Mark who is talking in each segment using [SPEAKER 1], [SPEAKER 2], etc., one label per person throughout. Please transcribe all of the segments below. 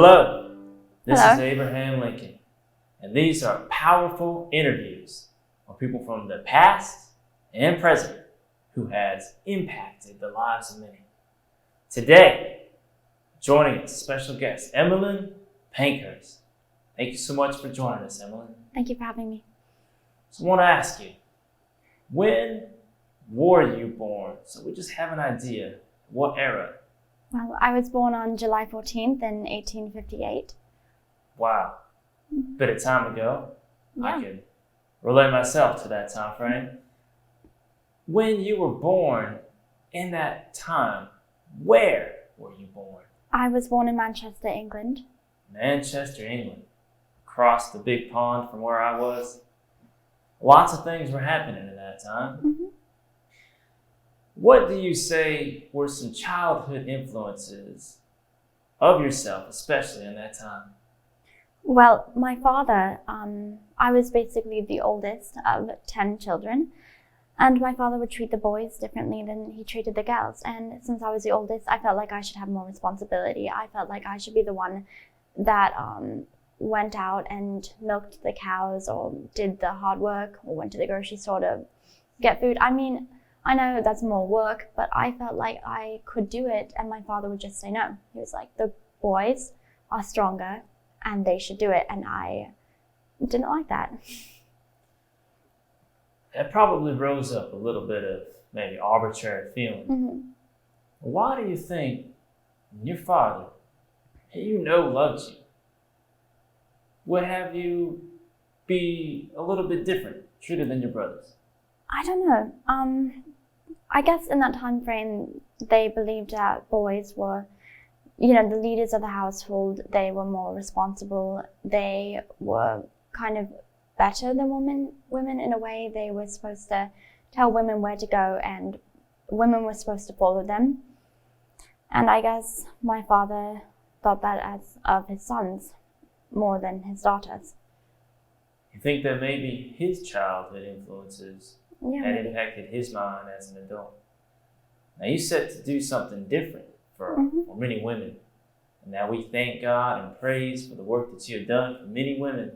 [SPEAKER 1] Hello, this
[SPEAKER 2] Hello.
[SPEAKER 1] is Abraham Lincoln, and these are powerful interviews with people from the past and present who has impacted the lives of many. Today, joining us, special guest, Emmeline Pankhurst. Thank you so much for joining us, Emmeline.
[SPEAKER 2] Thank you for having me.
[SPEAKER 1] So I want to ask you, when were you born? So we just have an idea, what era?
[SPEAKER 2] Well, I was born on July 14th in 1858.
[SPEAKER 1] Wow, bit of time ago.
[SPEAKER 2] Yeah.
[SPEAKER 1] I could relate myself to that time frame. When you were born in that time, where were you born?
[SPEAKER 2] I was born in Manchester, England.
[SPEAKER 1] Manchester, England. Across the big pond from where I was. Lots of things were happening at that time.
[SPEAKER 2] Mm-hmm.
[SPEAKER 1] What do you say were some childhood influences of yourself, especially in that time?
[SPEAKER 2] Well, my father, I was basically the oldest of 10 children, and my father would treat the boys differently than he treated the girls. And since I was the oldest, I felt like I should have more responsibility. I felt like I should be the one that went out and milked the cows or did the hard work or went to the grocery store to get food. I mean, I know that's more work, but I felt like I could do it, and my father would just say no. He was like, the boys are stronger and they should do it, and I didn't like that.
[SPEAKER 1] That probably rose up a little bit of maybe arbitrary feeling.
[SPEAKER 2] Mm-hmm.
[SPEAKER 1] Why do you think your father, who you know loves you, would have you be a little bit different, treated than your brothers?
[SPEAKER 2] I don't know. I guess in that time frame, they believed that boys were, the leaders of the household. They were more responsible. They were kind of better than women in a way. They were supposed to tell women where to go, and women were supposed to follow them. And I guess my father thought that as of his sons more than his daughters.
[SPEAKER 1] You think that maybe his childhood influences had
[SPEAKER 2] maybe.
[SPEAKER 1] impacted his mind as an adult? Now you set to do something different for many women. And now we thank God and praise for the work that you have done for many women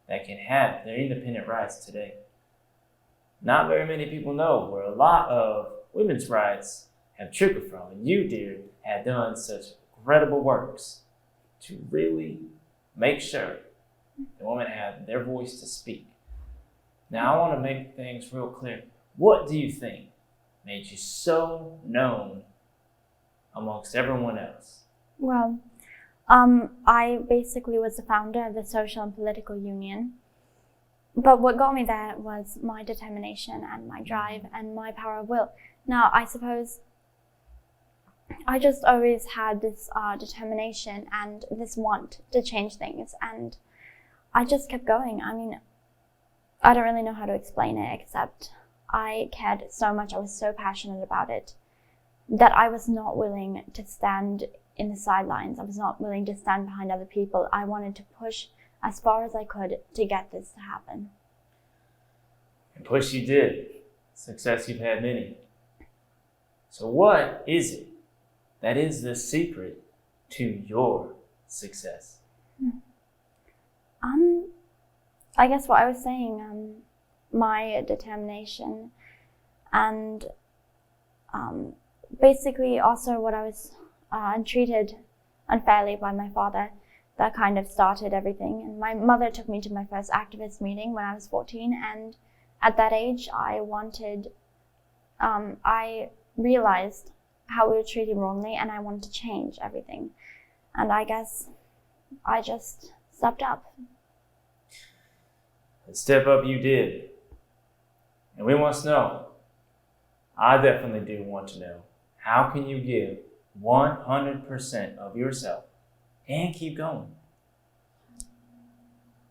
[SPEAKER 1] that can have their independent rights today. Not very many people know where a lot of women's rights have trickled from. And you, dear, have done such incredible works to really make sure that women have their voice to speak. Now, I want to make things real clear. What do you think made you so known amongst everyone else?
[SPEAKER 2] Well, I basically was the founder of the Social and Political Union. But what got me there was my determination and my drive and my power of will. Now, I suppose I just always had this determination and this want to change things. And I just kept going. I mean, I don't really know how to explain it, except I cared so much. I was so passionate about it that I was not willing to stand in the sidelines. I was not willing to stand behind other people. I wanted to push as far as I could to get this to happen.
[SPEAKER 1] And push you did. Success you've had many. So what is it that is the secret to your success?
[SPEAKER 2] I guess what I was saying, my determination, and basically also what I was treated unfairly by my father. That kind of started everything. And my mother took me to my first activist meeting when I was 14, and at that age I realized how we were treated wrongly, and I wanted to change everything. And I guess I just stepped up.
[SPEAKER 1] And step up you did. And we want to know, I definitely do want to know, how can you give 100% of yourself and keep going?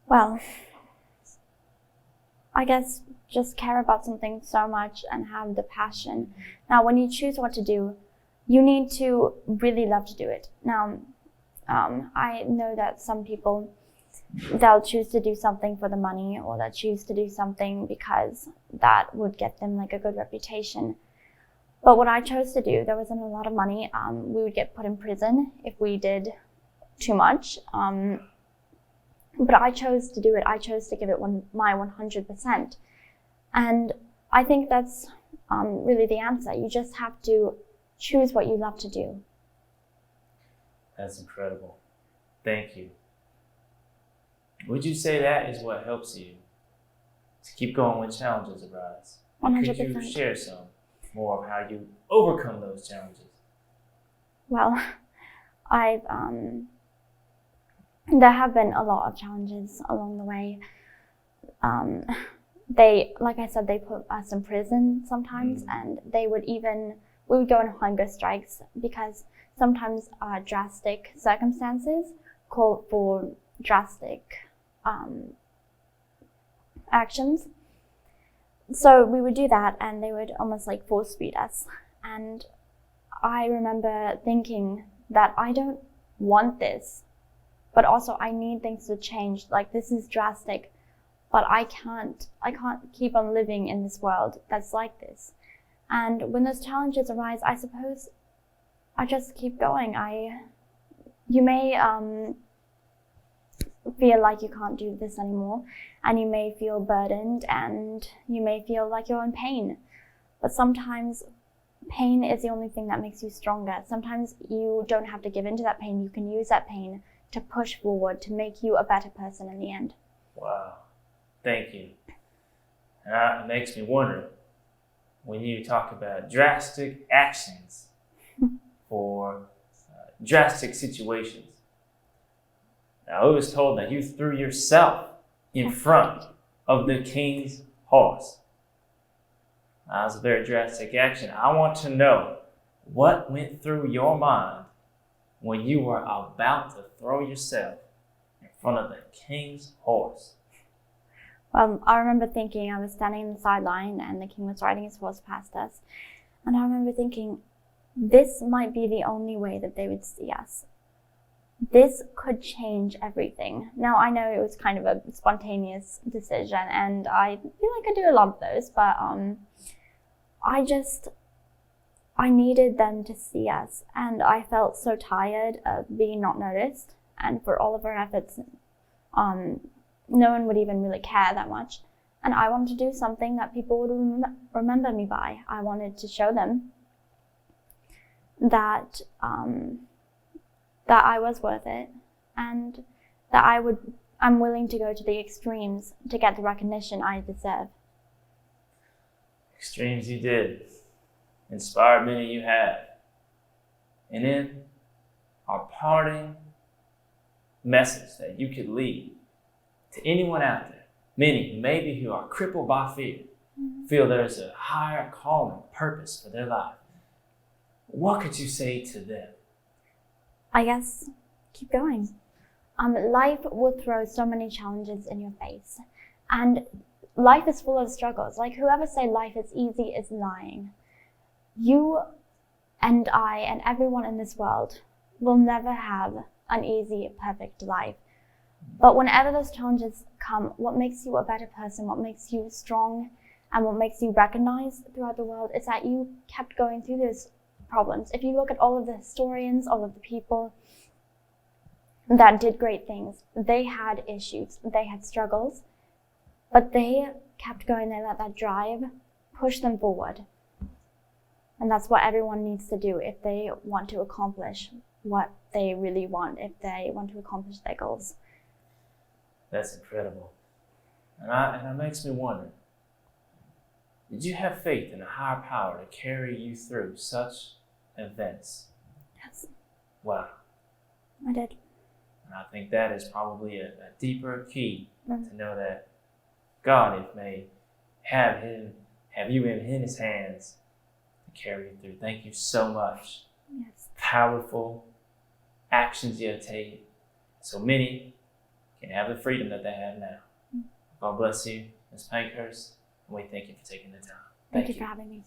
[SPEAKER 2] Well, I guess just care about something so much and have the passion. Now, when you choose what to do, you need to really love to do it. Now, I know that some people, they'll choose to do something for the money, or they'll choose to do something because that would get them like a good reputation. But what I chose to do, there wasn't a lot of money. We would get put in prison if we did too much. But I chose to do it. I chose to give it my 100%. And I think that's really the answer. You just have to choose what you love to do.
[SPEAKER 1] That's incredible. Thank you. Would you say that is what helps you to keep going when challenges arise?
[SPEAKER 2] 100%.
[SPEAKER 1] Could you share some more of how you overcome those challenges?
[SPEAKER 2] Well, there have been a lot of challenges along the way. Like I said, they put us in prison sometimes, and we would go on hunger strikes because sometimes drastic circumstances call for drastic actions. So we would do that, and they would almost like force feed us. And I remember thinking that I don't want this, but also I need things to change. Like, this is drastic, but I can't keep on living in this world that's like this. And when those challenges arise, I suppose I just keep going. You may feel like you can't do this anymore, and you may feel burdened, and you may feel like you're in pain. But sometimes pain is the only thing that makes you stronger. Sometimes you don't have to give in to that pain. You can use that pain to push forward, to make you a better person in the end.
[SPEAKER 1] Wow. Thank you. And it makes me wonder, when you talk about drastic actions for drastic situations, now it was told that you threw yourself in front of the king's horse. That was a very drastic action. I want to know what went through your mind when you were about to throw yourself in front of the king's horse.
[SPEAKER 2] Well, I remember thinking, I was standing on the sideline and the king was riding his horse past us. And I remember thinking, this might be the only way that they would see us. This could change everything. Now, I know it was kind of a spontaneous decision, and I feel like I do a lot of those, but I needed them to see us, and I felt so tired of being not noticed, and for all of our efforts, no one would even really care that much. And I wanted to do something that people would remember me by. I wanted to show them that that I was worth it, and that I'm willing to go to the extremes to get the recognition I deserve.
[SPEAKER 1] Extremes you did. Inspired many you have. And in our parting message that you could leave to anyone out there, many maybe who are crippled by fear, feel there's a higher calling, purpose for their life, what could you say to them?
[SPEAKER 2] I guess keep going. Life will throw so many challenges in your face, and life is full of struggles. Like, whoever say life is easy is lying. You and I and everyone in this world will never have an easy, perfect life. But whenever those challenges come, what makes you a better person, what makes you strong, and what makes you recognized throughout the world is that you kept going through those problems. If you look at all of the historians, all of the people that did great things, they had issues, they had struggles, but they kept going. They let that drive push them forward. And that's what everyone needs to do if they want to accomplish what they really want, if they want to accomplish their goals.
[SPEAKER 1] That's incredible. And it makes me wonder, did you have faith in a higher power to carry you through such events?
[SPEAKER 2] Yes.
[SPEAKER 1] Wow.
[SPEAKER 2] I did.
[SPEAKER 1] And I think that is probably a deeper key to know that God may have you in his hands to carry you through. Thank you so much.
[SPEAKER 2] Yes.
[SPEAKER 1] Powerful actions you have taken, so many can have the freedom that they have now. God bless you, Ms. Pankhurst, and we thank you for taking the time.
[SPEAKER 2] Thank you for having me.